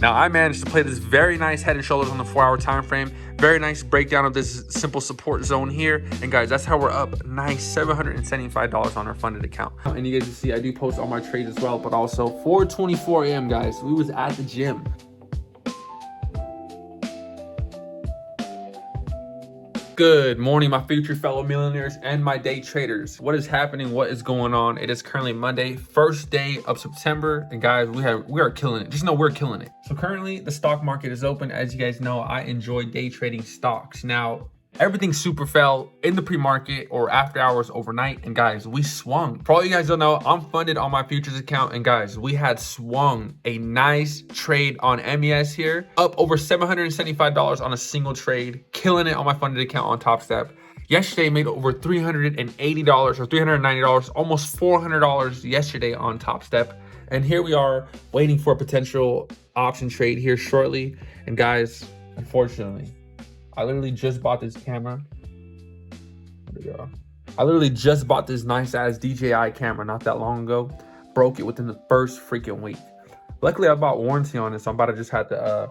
Now, I managed to play this very nice head and shoulders on the 4-hour time frame. Very nice breakdown of this simple support zone here. And guys, that's how we're up nice $775 on our funded account. And you guys can see I do post all my trades as well, but also 4:24 a.m. guys, we was at the gym. Good morning, my future fellow millionaires and my day traders. What is happening? What is going on? It is currently Monday, first day of September, and guys, we are killing it. Just know we're killing it. So currently, the stock market is open. As you guys know, I enjoy day trading stocks. Now, everything super fell in the pre-market or after hours overnight, and guys, we swung. For all you guys don't know, I'm funded on my futures account, and guys, we had swung a nice trade on MES here, up over $775 on a single trade, killing it on my funded account on Top Step. Yesterday made over $380 or $390, almost $400 yesterday on Top Step. And here we are waiting for a potential option trade here shortly. And guys, unfortunately, I literally just bought this camera. There we go. I literally just bought this nice ass DJI camera not that long ago. Broke it within the first freaking week. Luckily, I bought warranty on it, so I'm about to just have to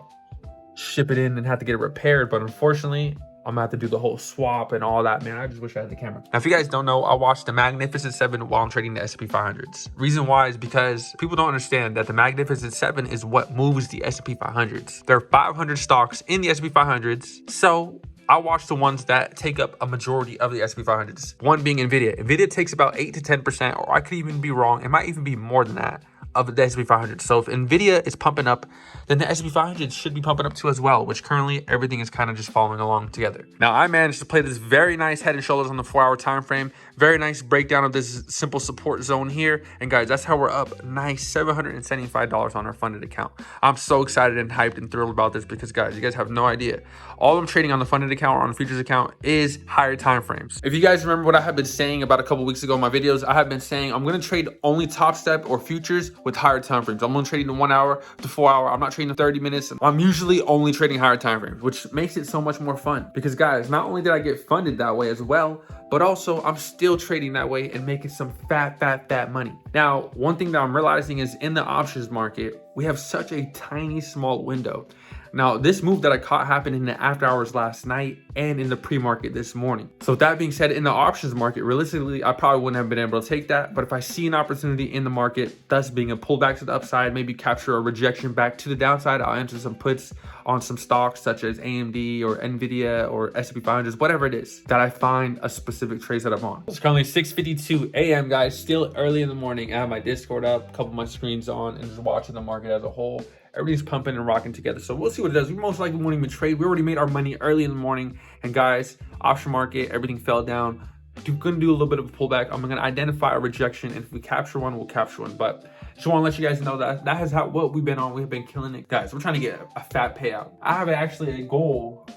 ship it in and have to get it repaired. But unfortunately, I'm gonna have to do the whole swap and all that, man. I just wish I had the camera. Now, if you guys don't know, I watched the Magnificent 7 while I'm trading the S&P 500s. Reason why is because people don't understand that the Magnificent 7 is what moves the S&P 500s. There are 500 stocks in the S&P 500s, so I watch the ones that take up a majority of the S&P 500s. One being NVIDIA. NVIDIA takes about 8 to 10%, or I could even be wrong. It might even be more than that, of the S&P 500. So if NVIDIA is pumping up, then the S&P 500 should be pumping up too as well, which currently everything is kind of just following along together. Now, I managed to play this very nice head and shoulders on the 4-hour time frame. Very nice breakdown of this simple support zone here. And guys, that's how we're up nice $775 on our funded account. I'm so excited and hyped and thrilled about this because guys, you guys have no idea. All I'm trading on the funded account or on the futures account is higher time frames. If you guys remember what I have been saying about a couple weeks ago in my videos, I have been saying I'm going to trade only Top Step or futures with higher time frames. I'm only trading the 1 hour to 4 hour. I'm not trading the 30 minutes. I'm usually only trading higher time frames, which makes it so much more fun because guys, not only did I get funded that way as well, but also I'm still trading that way and making some fat money. Now, one thing that I'm realizing is in the options market, we have such a tiny small window. Now, this move that I caught happened in the after hours last night and in the pre-market this morning. So with that being said, in the options market, realistically, I probably wouldn't have been able to take that. But if I see an opportunity in the market, thus being a pullback to the upside, maybe capture a rejection back to the downside, I'll enter some puts on some stocks such as AMD or NVIDIA or S&P 500s, whatever it is that I find a specific trade that I'm on. It's currently 6:52 a.m. guys, still early in the morning. I have my Discord up, a couple of my screens on, and just watching the market as a whole. Everything's pumping and rocking together. So we'll see what it does. We most likely won't even trade. We already made our money early in the morning. And guys, option market, everything fell down. We're going to do a little bit of a pullback. I'm going to identify a rejection. And if we capture one, we'll capture one. But just want to let you guys know that that is what we've been on. We've been killing it. Guys, we're trying to get a fat payout. I have actually a goal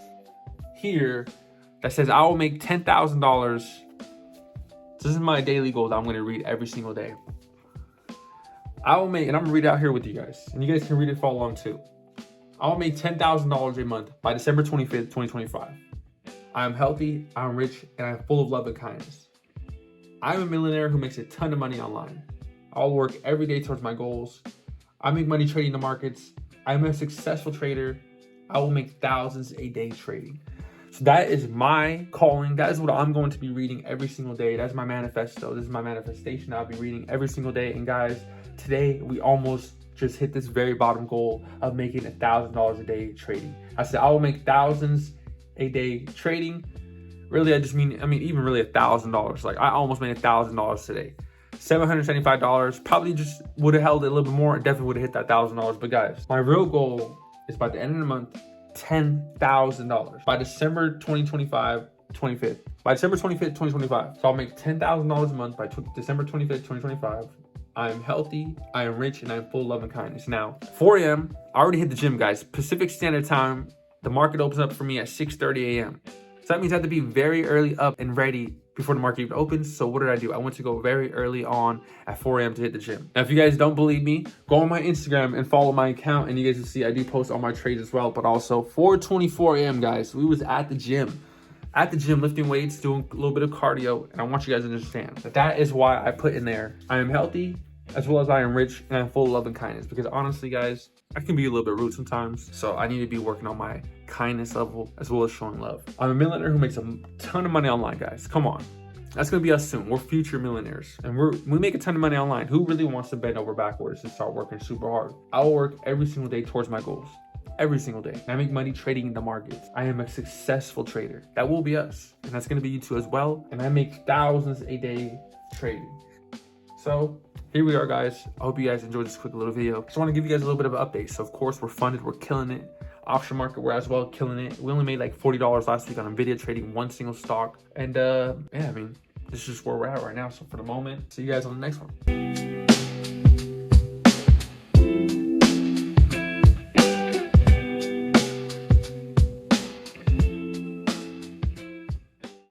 here that says I will make $10,000. This is my daily goal that I'm going to read every single day. I will make, and I'm gonna read it out here with you guys, and you guys can read it, follow along too. I will make $10,000 a month by December 25th, 2025. I am healthy, I'm rich, and I'm full of love and kindness. I am a millionaire who makes a ton of money online. I'll work every day towards my goals. I make money trading the markets. I'm a successful trader. I will make thousands a day trading. So that is my calling. That is what I'm going to be reading every single day. That's my manifesto. This is my manifestation. I'll be reading every single day. And guys, today we almost just hit this very bottom goal of making $1,000 a day trading. I said I will make thousands a day trading. Really, I mean even really $1,000. Like I almost made $1,000 today. $775. Probably just would have held it a little bit more. Definitely would have hit that $1,000. But guys, my real goal is by the end of the month, $10,000 by December 2025, 25th. By December 25th, 2025. So I'll make $10,000 a month by December 25th, 2025. I am healthy, I am rich, and I am full of love and kindness. Now, 4 a.m., I already hit the gym, guys. Pacific Standard Time, the market opens up for me at 6:30 a.m. So that means I have to be very early up and ready before the market even opens. So what did I do? I went to go very early on at 4 a.m. to hit the gym. Now, if you guys don't believe me, go on my Instagram and follow my account, and you guys will see I do post all my trades as well. But also 4:24 a.m., guys, we was at the gym. At the gym, lifting weights, doing a little bit of cardio, and I want you guys to understand that is why I put in there, I am healthy, as well as I am rich, and I'm full of love and kindness. Because honestly, guys, I can be a little bit rude sometimes, so I need to be working on my kindness level as well as showing love. I'm a millionaire who makes a ton of money online, guys. Come on. That's gonna be us soon. We're future millionaires, and we make a ton of money online. Who really wants to bend over backwards and start working super hard? I'll work every single day towards my goals. Every single day. And I make money trading in the markets. I am a successful trader. That will be us. And that's gonna be you too as well. And I make thousands a day trading. So here we are, guys. I hope you guys enjoyed this quick little video. Just want to give you guys a little bit of an update. So of course we're funded, we're killing it. Option market, we're as well killing it. We only made like $40 last week on Nvidia trading one single stock. And yeah, I mean, this is just where we're at right now. So for the moment, see you guys on the next one.